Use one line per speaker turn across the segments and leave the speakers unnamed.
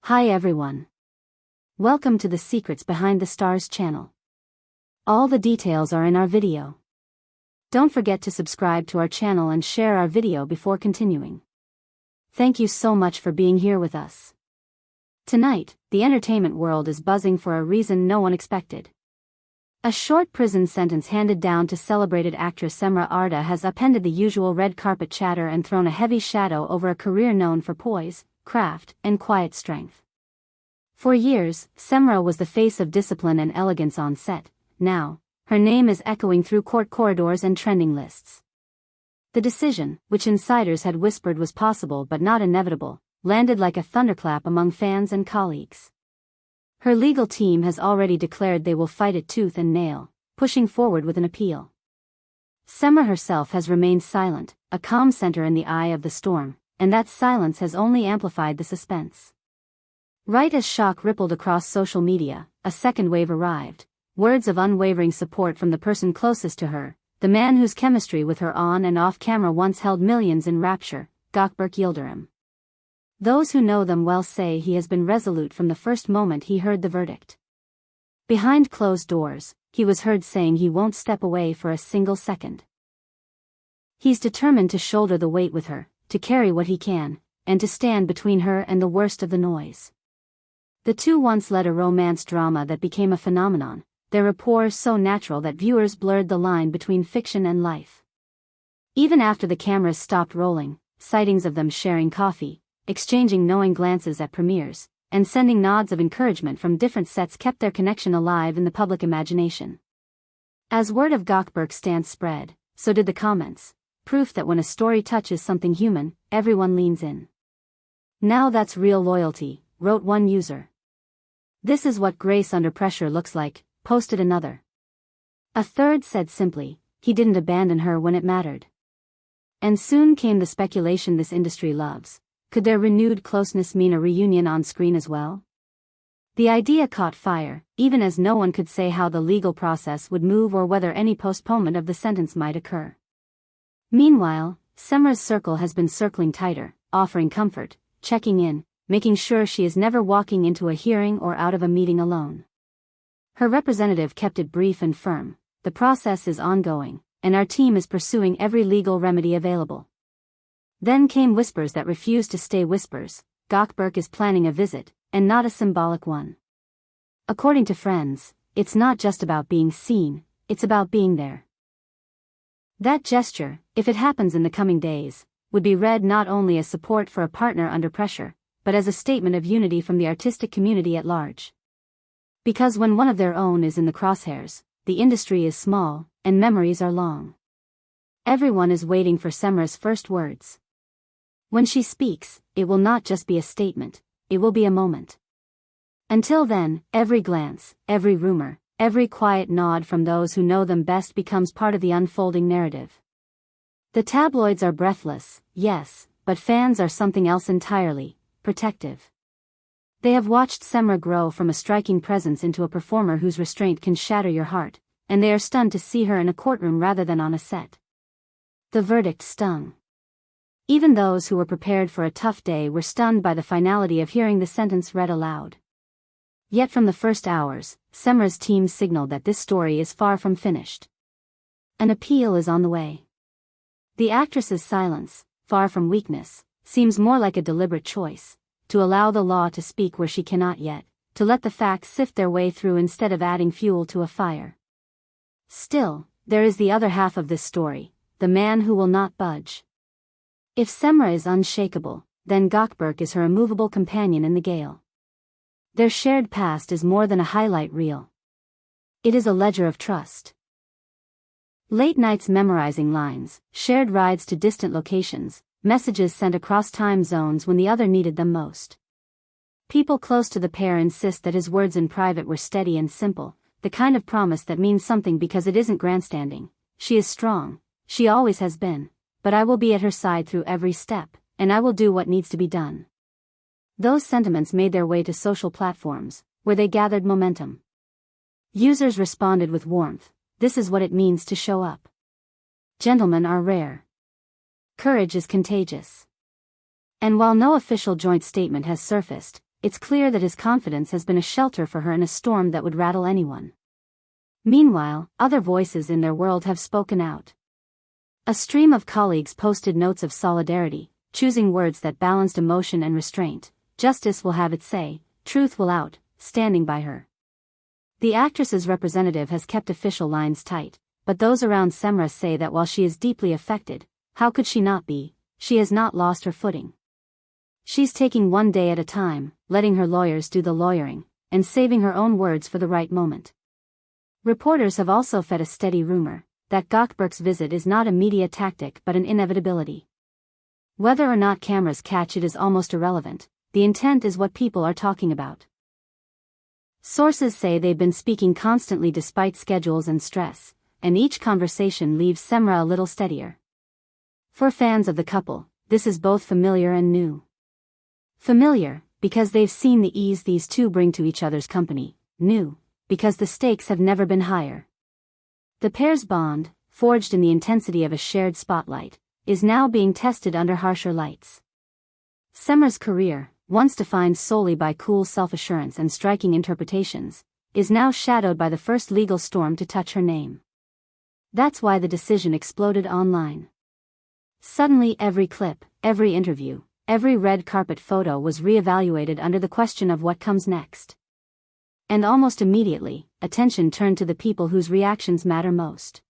Hi everyone. Welcome to the Secrets Behind the Stars channel. All the details are in our video. Don't forget to subscribe to our channel and share our video before continuing. Thank you so much for being here with us. Tonight, the entertainment world is buzzing for a reason no one expected. A short prison sentence handed down to celebrated actress Cemre Arda has upended the usual red carpet chatter and thrown a heavy shadow over a career known for poise, craft, and quiet strength. For years, Seamra was the face of discipline and elegance on set. Now, her name is echoing through court corridors and trending lists. The decision, which insiders had whispered was possible but not inevitable, landed like a thunderclap among fans and colleagues. Her legal team has already declared they will fight it tooth and nail, pushing forward with an appeal. Cemre herself has remained silent, a calm center in the eye of the storm, and that silence has only amplified the suspense. Right as shock rippled across social media, a second wave arrived, words of unwavering support from the person closest to her, the man whose chemistry with her on and off camera once held millions in rapture, Gökberk Yıldırım. Those who know them well say he has been resolute from the first moment he heard the verdict. Behind closed doors, he was heard saying he won't step away for a single second. He's determined to shoulder the weight with her, to carry what he can, and to stand between her and the worst of the noise. The two once led a romance drama that became a phenomenon, their rapport so natural that viewers blurred the line between fiction and life. Even after the cameras stopped rolling, sightings of them sharing coffee, exchanging knowing glances at premieres, and sending nods of encouragement from different sets kept their connection alive in the public imagination. As word of Gökberk's stance spread, so did the comments. Proof that when a story touches something human, everyone leans in. Now that's real loyalty, wrote one user. This is what grace under pressure looks like, posted another. A third said simply, he didn't abandon her when it mattered. And soon came the speculation this industry loves. Could their renewed closeness mean a reunion on screen as well? The idea caught fire, even as no one could say how the legal process would move or whether any postponement of the sentence might occur. Meanwhile, Cemre's circle has been circling tighter, offering comfort, checking in, making sure she is never walking into a hearing or out of a meeting alone. Her representative kept it brief and firm. The process is ongoing, and our team is pursuing every legal remedy available. Then came whispers that refused to stay whispers. Gökberk is planning a visit, and not a symbolic one. According to friends, it's not just about being seen, it's about being there. That gesture, if it happens in the coming days, would be read not only as support for a partner under pressure, but as a statement of unity from the artistic community at large. Because when one of their own is in the crosshairs, the industry is small, and memories are long. Everyone is waiting for Cemre's first words. When she speaks, it will not just be a statement, it will be a moment. Until then, every glance, every rumor, every quiet nod from those who know them best becomes part of the unfolding narrative. The tabloids are breathless, yes, but fans are something else entirely, protective. They have watched Cemre grow from a striking presence into a performer whose restraint can shatter your heart, and they are stunned to see her in a courtroom rather than on a set. The verdict stung. Even those who were prepared for a tough day were stunned by the finality of hearing the sentence read aloud. Yet from the first hours, Cemre's team signaled that this story is far from finished. An appeal is on the way. The actress's silence, far from weakness, seems more like a deliberate choice, to allow the law to speak where she cannot yet, to let the facts sift their way through instead of adding fuel to a fire. Still, there is the other half of this story, the man who will not budge. If Cemre is unshakable, then Gökberk is her immovable companion in the gale. Their shared past is more than a highlight reel. It is a ledger of trust. Late nights memorizing lines, shared rides to distant locations, messages sent across time zones when the other needed them most. People close to the pair insist that his words in private were steady and simple, the kind of promise that means something because it isn't grandstanding. She is strong, she always has been, but I will be at her side through every step, and I will do what needs to be done. Those sentiments made their way to social platforms, where they gathered momentum. Users responded with warmth. This is what it means to show up. Gentlemen are rare. Courage is contagious. And while no official joint statement has surfaced, it's clear that his confidence has been a shelter for her in a storm that would rattle anyone. Meanwhile, other voices in their world have spoken out. A stream of colleagues posted notes of solidarity, choosing words that balanced emotion and restraint. Justice will have its say, truth will out, standing by her. The actress's representative has kept official lines tight, but those around Cemre say that while she is deeply affected, how could she not be? She has not lost her footing. She's taking one day at a time, letting her lawyers do the lawyering, and saving her own words for the right moment. Reporters have also fed a steady rumor that Gökberk's visit is not a media tactic but an inevitability. Whether or not cameras catch it is almost irrelevant, the intent is what people are talking about. Sources say they've been speaking constantly despite schedules and stress, and each conversation leaves Seamra a little steadier. For fans of the couple, this is both familiar and new. Familiar, because they've seen the ease these two bring to each other's company. New, because the stakes have never been higher. The pair's bond, forged in the intensity of a shared spotlight, is now being tested under harsher lights. Cemre's career, once defined solely by cool self-assurance and striking interpretations, is now shadowed by the first legal storm to touch her name. That's why the decision exploded online. Suddenly every clip, every interview, every red carpet photo was reevaluated under the question of what comes next. And almost immediately, attention turned to the people whose reactions matter most.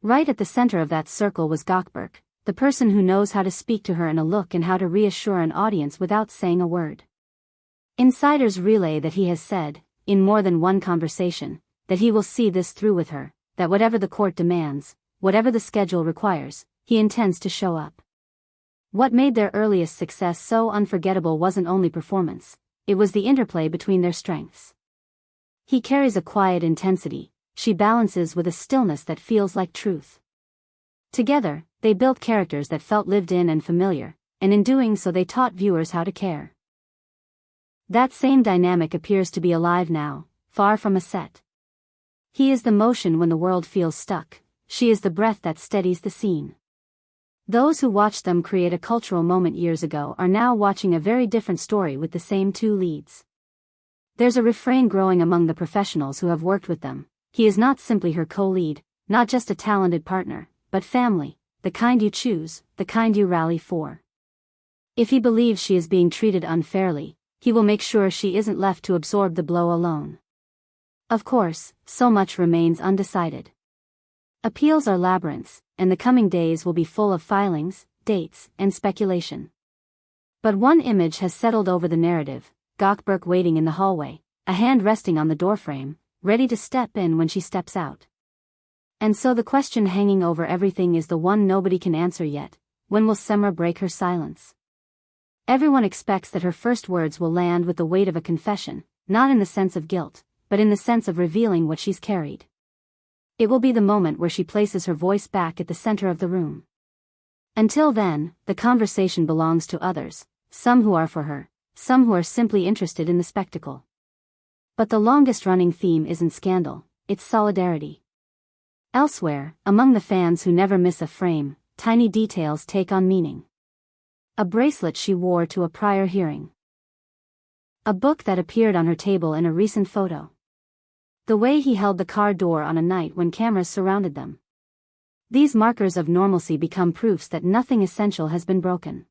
Right at the center of that circle was Gökberk, the person who knows how to speak to her in a look and how to reassure an audience without saying a word. Insiders relay that he has said, in more than one conversation, that he will see this through with her, that whatever the court demands, whatever the schedule requires, he intends to show up. What made their earliest success so unforgettable wasn't only performance, it was the interplay between their strengths. He carries a quiet intensity, she balances with a stillness that feels like truth. Together, they built characters that felt lived in and familiar, and in doing so they taught viewers how to care. That same dynamic appears to be alive now, far from a set. He is the motion when the world feels stuck, she is the breath that steadies the scene. Those who watched them create a cultural moment years ago are now watching a very different story with the same two leads. There's a refrain growing among the professionals who have worked with them: he is not simply her co-lead, not just a talented partner, but family, the kind you choose, the kind you rally for. If he believes she is being treated unfairly, he will make sure she isn't left to absorb the blow alone. Of course, so much remains undecided. Appeals are labyrinths, and the coming days will be full of filings, dates, and speculation. But one image has settled over the narrative: Gökberk waiting in the hallway, a hand resting on the doorframe, ready to step in when she steps out. And so the question hanging over everything is the one nobody can answer yet: when will Cemre break her silence? Everyone expects that her first words will land with the weight of a confession, not in the sense of guilt, but in the sense of revealing what she's carried. It will be the moment where she places her voice back at the center of the room. Until then, the conversation belongs to others, some who are for her, some who are simply interested in the spectacle. But the longest-running theme isn't scandal, it's solidarity. Elsewhere, among the fans who never miss a frame, tiny details take on meaning. A bracelet she wore to a prior hearing. A book that appeared on her table in a recent photo. The way he held the car door on a night when cameras surrounded them. These markers of normalcy become proofs that nothing essential has been broken.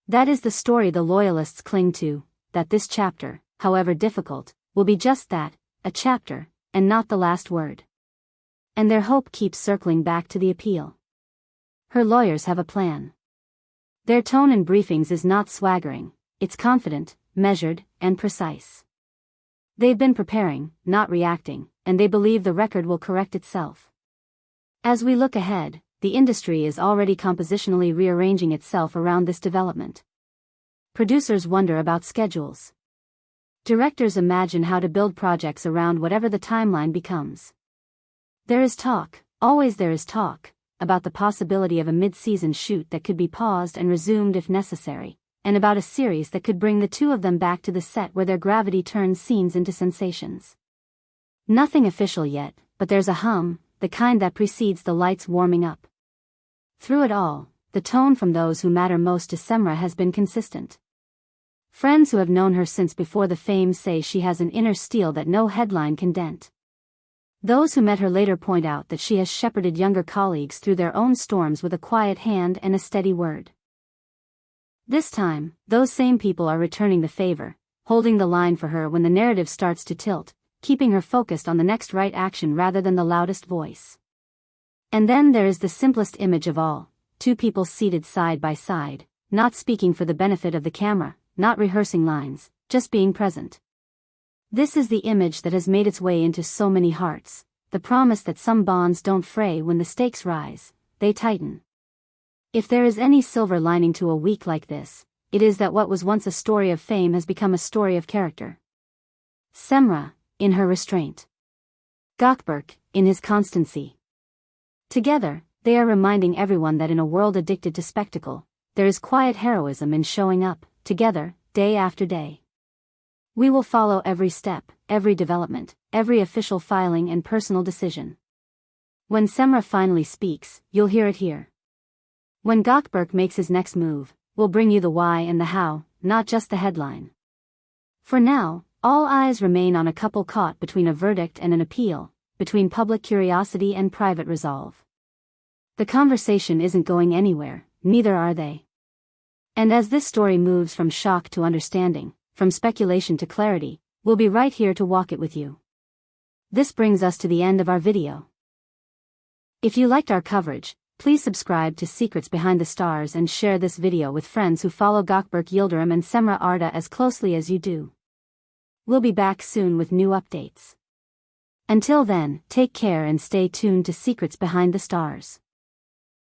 That is the story the loyalists cling to, that this chapter, however difficult, will be just that, a chapter, and not the last word. And their hope keeps circling back to the appeal. Her lawyers have a plan. Their tone in briefings is not swaggering, it's confident, measured, and precise. They've been preparing, not reacting, and they believe the record will correct itself. As we look ahead, the industry is already compositionally rearranging itself around this development. Producers wonder about schedules. Directors imagine how to build projects around whatever the timeline becomes. There is talk, always there is talk, about the possibility of a mid-season shoot that could be paused and resumed if necessary, and about a series that could bring the two of them back to the set where their gravity turns scenes into sensations. Nothing official yet, but there's a hum, the kind that precedes the lights warming up. Through it all, the tone from those who matter most to Cemre has been consistent. Friends who have known her since before the fame say she has an inner steel that no headline can dent. Those who met her later point out that she has shepherded younger colleagues through their own storms with a quiet hand and a steady word. This time, those same people are returning the favor, holding the line for her when the narrative starts to tilt, keeping her focused on the next right action rather than the loudest voice. And then there is the simplest image of all, two people seated side by side, not speaking for the benefit of the camera, not rehearsing lines, just being present. This is the image that has made its way into so many hearts, the promise that some bonds don't fray when the stakes rise, they tighten. If there is any silver lining to a week like this, it is that what was once a story of fame has become a story of character. Cemre, in her restraint. Gökberk, in his constancy. Together, they are reminding everyone that in a world addicted to spectacle, there is quiet heroism in showing up, together, day after day. We will follow every step, every development, every official filing and personal decision. When Seamra finally speaks, you'll hear it here. When Gökberk makes his next move, we'll bring you the why and the how, not just the headline. For now, all eyes remain on a couple caught between a verdict and an appeal, between public curiosity and private resolve. The conversation isn't going anywhere, neither are they. And as this story moves from shock to understanding, from speculation to clarity, we'll be right here to walk it with you. This brings us to the end of our video. If you liked our coverage, please subscribe to Secrets Behind the Stars and share this video with friends who follow Gökberk, Yıldırım and Cemre Arda as closely as you do. We'll be back soon with new updates. Until then, take care and stay tuned to Secrets Behind the Stars.